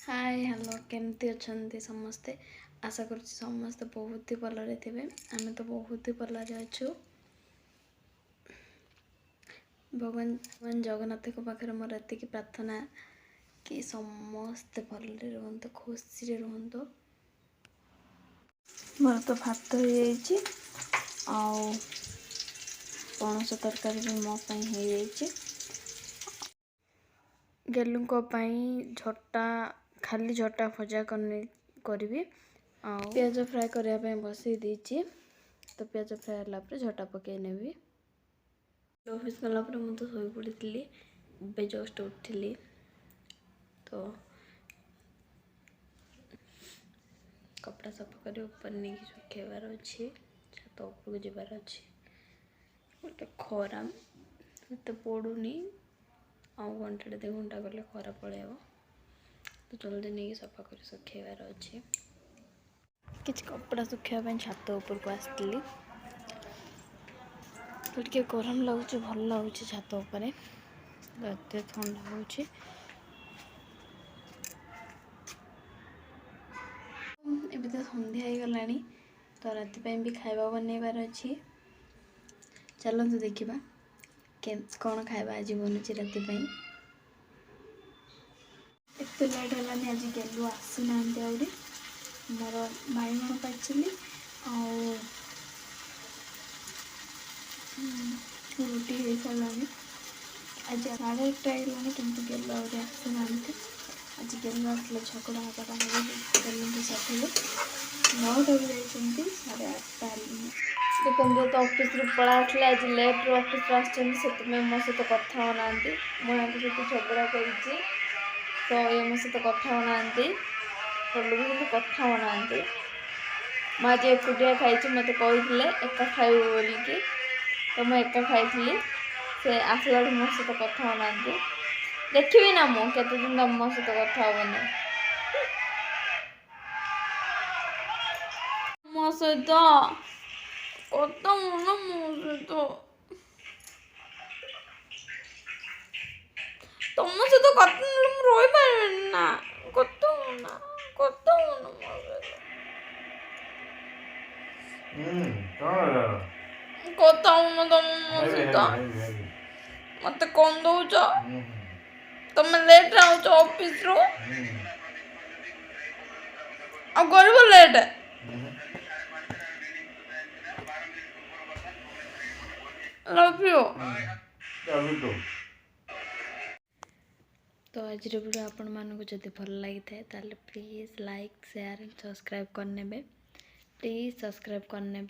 Hi hello केमती अच्छा समस्ते आशा कर समस्ते बहुत ही भलरे थे। आम तो बहुत ही भलरे अच्छु। भगवान भगवान जगन्नाथ को पाखे मोर एति प्रार्थना कि समस्ते भलरे रुहतु खुशी रुहतु। मोर तो भात हो पणस तरकारी भी मो हो गेलू झटा खाली झटा भजा करी प्याज फ्राए करने बसई देछि। तो प्याज फ्राए होला झटा पकई नेबी। ऑफिस गला मुझे तो शोई पड़ी जस्ट उठिली। तो कपड़ा सफा कर ऊपर नहीं सुखेबार अच्छी छत उपरको जबार अच्छी। गोटे खरा मत पड़ूनी आउ घंटे 2 घंटा गले खरा पड़े तो जल्दी नहीं सफा कर सुखेबार अच्छी। किसी कपड़ा सुखापी छत उपरको आसती तो टे गरम लगुच भल लगुच छत उपर एत ठंडा हो। एबे तो संध्या हो गला तो राति भी खाଇବା बनइबार अच्छी। चलते देखा कौन खाଇବା आज बनुची राति एत लेट है। आज गेलु आसी ना मोर बैगण पाचिली रुटी हो सारा आज 1:30 है कि गेलु आसी ना। आज गेलु आसले छकड़ा हाँका गेलु साथी 9टा भी जाइए 8:30 देखते तो ऑफिस पड़ा आसले आज लेट ऑफिस आसते मो सहित कथा होना मुझे झगड़ा कर ये मो सहित कथा होना भी कथा होना। मुझे एकुटिया खाई मत कहते एका खाइब बोलिकी तो मुझे एका खाई से आसला मो सहित कथा होना। देखी ना मु केते दिन मो सहित कथा होनी मो सहित कथा होना मो सहित तुम सहित कथा रही पारे ना कथा होना मो कथा होना तुम मो सहित मत कौन दौच तुम लेट आउच ऑफिस रो आ गरीब लेट लव यू। तो आज वीडियो आपण मानक जदि भल लगी था please like share and subscribe करने। प्लीज सब्सक्राइब करने।